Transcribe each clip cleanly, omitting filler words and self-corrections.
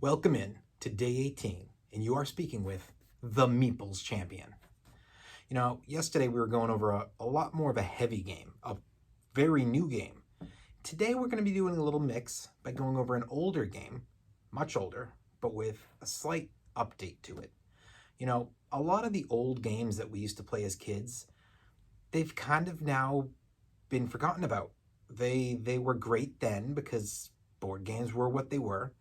Welcome in to day 18, and you are speaking with the Meeples Champion. You know, yesterday we were going over a lot more of a heavy game, a very new game. Today we're going to be doing a little mix by going over an older game, much older, but with a slight update to it. You know, a lot of the old games that we used to play as kids, they've kind of now been forgotten about. They were great then because board games were what they were.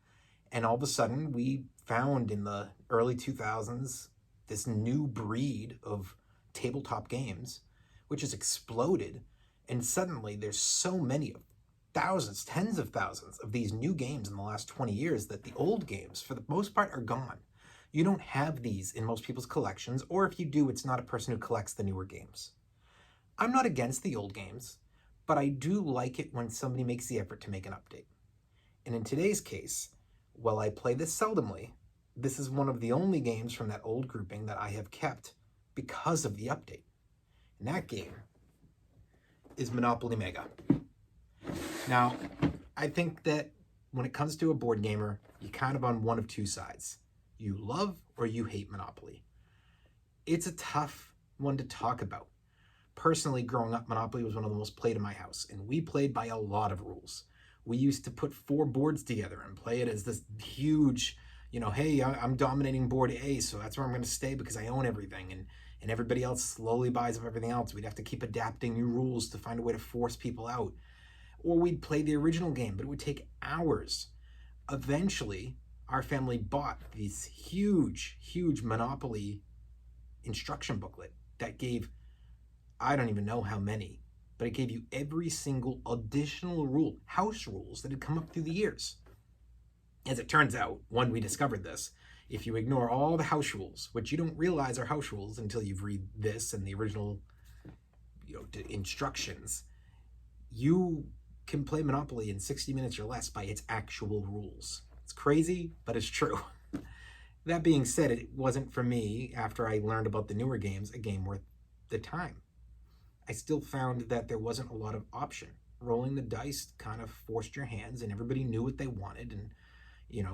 And all of a sudden, we found in the early 2000s this new breed of tabletop games, which has exploded. And suddenly, there's so many of thousands, tens of thousands of these new games in the last 20 years that the old games, for the most part, are gone. You don't have these in most people's collections, or if you do, it's not a person who collects the newer games. I'm not against the old games, but I do like it when somebody makes the effort to make an update. And in today's case, while I play this seldomly, this is one of the only games from that old grouping that I have kept because of the update. And that game is Monopoly Mega. Now, I think that when it comes to a board gamer, you're kind of on one of two sides. You love or you hate Monopoly. It's a tough one to talk about. Personally, growing up, Monopoly was one of the most played in my house, and we played by a lot of rules. We used to put 4 boards together and play it as this huge, hey, I'm dominating board A, so that's where I'm going to stay because I own everything. And everybody else slowly buys up everything else. We'd have to keep adapting new rules to find a way to force people out. Or we'd play the original game, but it would take hours. Eventually, our family bought this huge, huge Monopoly instruction booklet that gave, I don't even know how many, but it gave you every single additional rule, house rules that had come up through the years. As it turns out, when we discovered this, if you ignore all the house rules, which you don't realize are house rules until you've read this and the original instructions, you can play Monopoly in 60 minutes or less by its actual rules. It's crazy, but it's true. That being said, it wasn't for me, after I learned about the newer games, a game worth the time. I still found that there wasn't a lot of option. Rolling the dice kind of forced your hands and everybody knew what they wanted. And,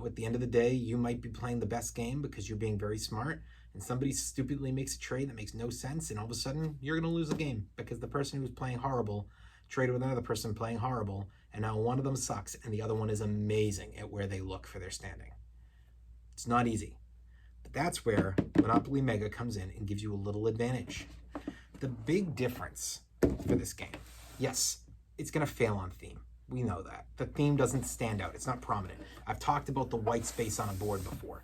at the end of the day, you might be playing the best game because you're being very smart and somebody stupidly makes a trade that makes no sense. And all of a sudden, you're going to lose the game because the person who's playing horrible traded with another person playing horrible. And now one of them sucks and the other one is amazing at where they look for their standing. It's not easy. But that's where Monopoly Mega comes in and gives you a little advantage. The big difference for this game, yes, it's going to fail on theme. We know that. The theme doesn't stand out. It's not prominent. I've talked about the white space on a board before.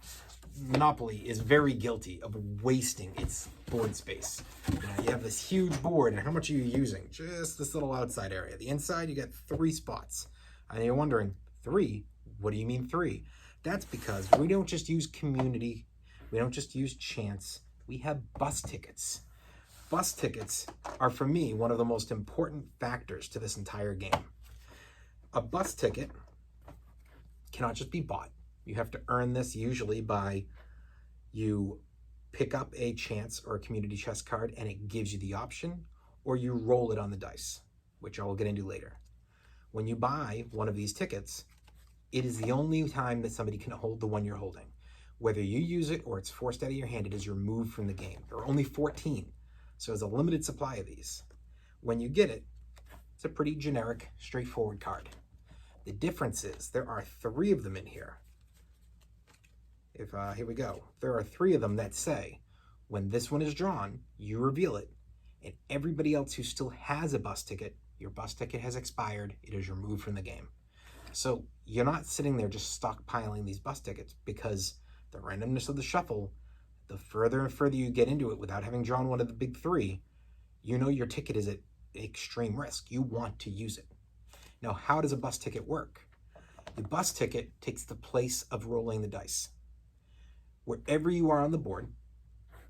Monopoly is very guilty of wasting its board space. You have this huge board, and how much are you using? Just this little outside area. The inside, you get 3 spots. And you're wondering, 3? What do you mean 3? That's because we don't just use community. We don't just use chance. We have bus tickets. Bus tickets are, for me, one of the most important factors to this entire game. A bus ticket cannot just be bought. You have to earn this usually by you pick up a chance or a community chest card and it gives you the option, or you roll it on the dice, which I will get into later. When you buy one of these tickets, it is the only time that somebody can hold the one you're holding. Whether you use it or it's forced out of your hand, it is removed from the game. There are only 14. So there's a limited supply of these. When you get it, it's a pretty generic, straightforward card. The difference is there are 3 of them in here. Here we go. There are 3 of them that say, when this one is drawn, you reveal it, and everybody else who still has a bus ticket, your bus ticket has expired, it is removed from the game. So you're not sitting there just stockpiling these bus tickets because the randomness of the shuffle, the further and further you get into it without having drawn one of the big 3, your ticket is at extreme risk. You want to use it. Now, how does a bus ticket work? The bus ticket takes the place of rolling the dice. Wherever you are on the board,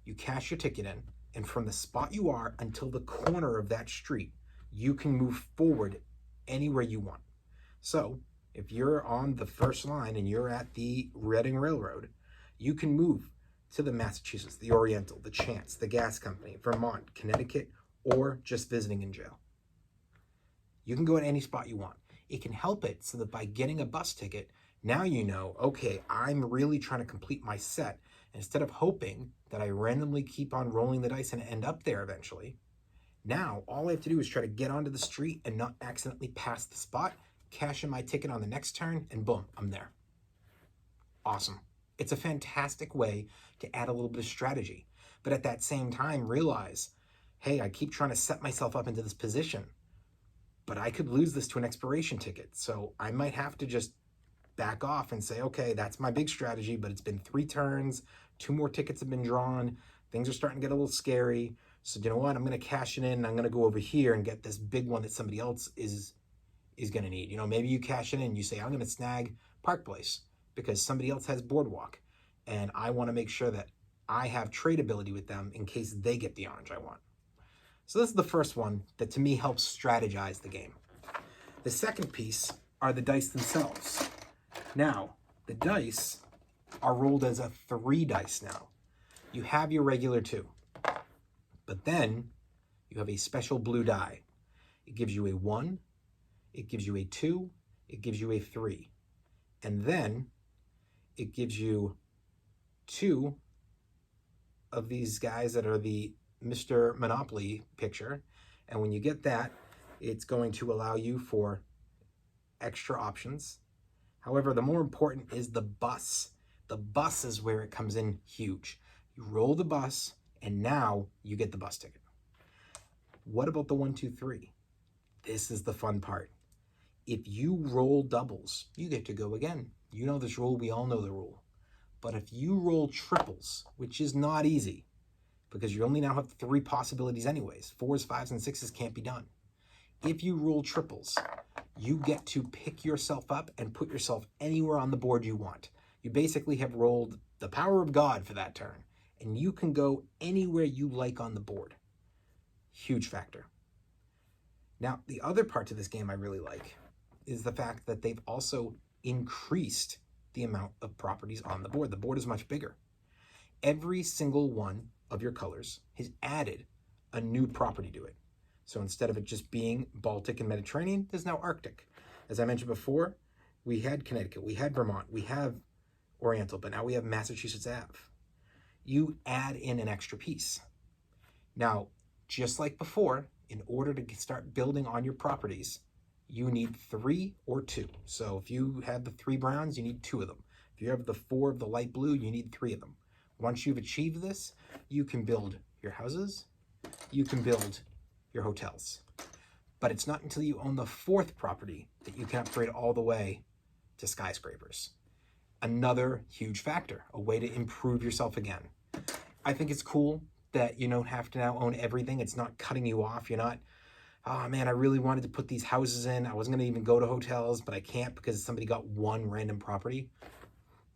you cash your ticket in, and from the spot you are until the corner of that street, you can move forward anywhere you want. So, if you're on the first line and you're at the Reading Railroad, you can move to the Massachusetts, the Oriental, the Chance, the Gas Company, Vermont, Connecticut, or just visiting in jail. You can go at any spot you want. It can help it so that by getting a bus ticket, Now you know, okay, I'm really trying to complete my set. Instead of hoping that I randomly keep on rolling the dice and end up there eventually, now all I have to do is try to get onto the street and not accidentally pass the spot, cash in my ticket on the next turn, and boom, I'm there. Awesome. It's a fantastic way to add a little bit of strategy, but at that same time realize, hey, I keep trying to set myself up into this position, but I could lose this to an expiration ticket. So I might have to just back off and say, okay, that's my big strategy, but it's been 3 turns, 2 more tickets have been drawn, things are starting to get a little scary. So you know what? I'm going to cash it in and I'm going to go over here and get this big one that somebody else is going to need. You know, maybe you cash it in and you say, I'm going to snag Park Place because somebody else has Boardwalk, and I want to make sure that I have tradability with them in case they get the orange I want. So this is the first one that to me helps strategize the game. The second piece are the dice themselves. Now, the dice are rolled as a 3 dice now. You have your regular 2, but then you have a special blue die. It gives you a 1, it gives you a 2, it gives you a 3, and then it gives you 2 of these guys that are the Mr. Monopoly picture, and when you get that, it's going to allow you for extra options. However, the more important is the bus. The bus is where it comes in huge. You roll the bus, and now you get the bus ticket. What about the 1, 2, 3? This is the fun part. If you roll doubles, you get to go again. You know this rule, we all know the rule. But if you roll triples, which is not easy, because you only now have 3 possibilities anyways, 4s, 5s, and 6s can't be done. If you roll triples, you get to pick yourself up and put yourself anywhere on the board you want. You basically have rolled the power of God for that turn, and you can go anywhere you like on the board. Huge factor. Now, the other part to this game I really like is the fact that they've also increased the amount of properties on the board. The board is much bigger. Every single one of your colors has added a new property to it. So instead of it just being Baltic and Mediterranean, there's now Arctic. As I mentioned before, we had Connecticut, we had Vermont, we have Oriental, but now we have Massachusetts Ave. You add in an extra piece. Now, just like before, in order to start building on your properties, you need 3 or 2. So if you have the 3 browns, you need 2 of them. If you have the 4 of the light blue, you need 3 of them. Once you've achieved this, you can build your houses, you can build your hotels. But it's not until you own the 4th property that you can upgrade all the way to skyscrapers. Another huge factor, a way to improve yourself again. I think it's cool that you don't have to now own everything. It's not cutting you off. You're not, oh man, I really wanted to put these houses in. I wasn't going to even go to hotels, but I can't because somebody got 1 random property.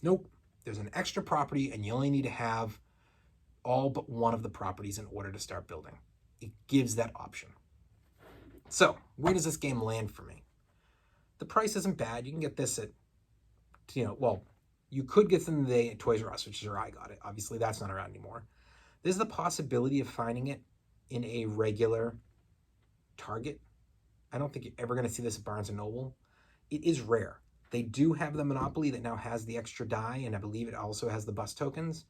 Nope. There's an extra property and you only need to have all but 1 of the properties in order to start building. It gives that option. So, where does this game land for me? The price isn't bad. You can get this at, you could get them today at Toys R Us, which is where I got it. Obviously, that's not around anymore. There's the possibility of finding it in a regular Target. I don't think you're ever going to see this at Barnes & Noble. It is rare. They do have the Monopoly that now has the extra die, and I believe it also has the bus tokens,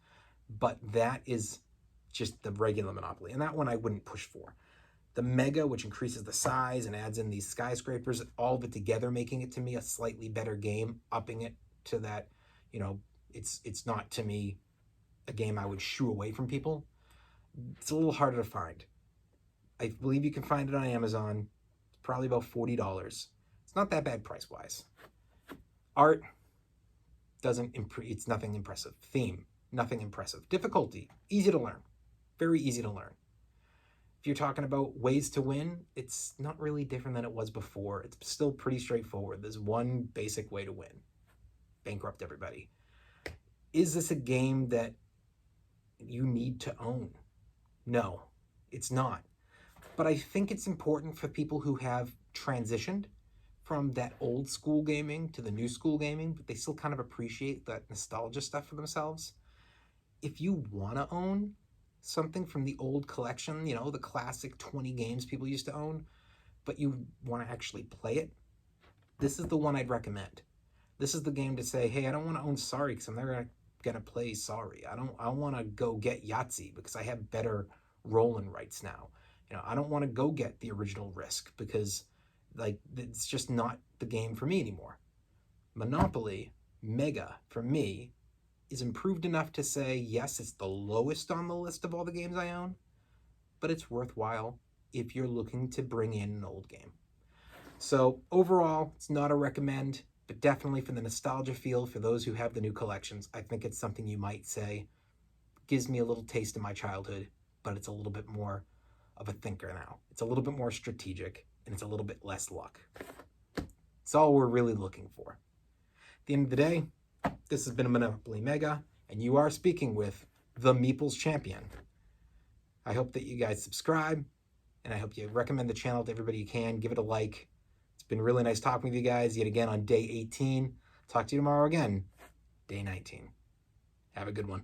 but that is just the regular Monopoly, and that one I wouldn't push for. The Mega, which increases the size and adds in these skyscrapers, all of it together making it to me a slightly better game, upping it to that, it's not to me a game I would shoo away from people. It's a little harder to find. I believe you can find it on Amazon. It's probably about $40. It's not that bad price-wise. Art it's nothing impressive. Theme, nothing impressive. Difficulty, easy to learn. Very easy to learn. If you're talking about ways to win, it's not really different than it was before. It's still pretty straightforward. There's one basic way to win. Bankrupt everybody. Is this a game that you need to own? No, it's not. But I think it's important for people who have transitioned from that old school gaming to the new school gaming, but they still kind of appreciate that nostalgia stuff for themselves. If you want to own something from the old collection, the classic 20 games people used to own, but you want to actually play it, this is the one I'd recommend. This is the game to say, hey, I don't want to own Sorry because I'm never gonna play Sorry. I want to go get Yahtzee because I have better rolling rights now. I don't want to go get the original Risk because like it's just not the game for me anymore. Monopoly Mega for me is improved enough to say, yes, it's the lowest on the list of all the games I own, but it's worthwhile if you're looking to bring in an old game. So overall, it's not a recommend, but definitely for the nostalgia feel for those who have the new collections, I think it's something you might say gives me a little taste of my childhood, but it's a little bit more of a thinker now. It's a little bit more strategic, and it's a little bit less luck. It's all we're really looking for. At the end of the day, this has been a Monopoly Mega, and you are speaking with the Meeples Champion. I hope that you guys subscribe, and I hope you recommend the channel to everybody you can. Give it a like. It's been really nice talking with you guys yet again on day 18. Talk to you tomorrow again, day 19. Have a good one.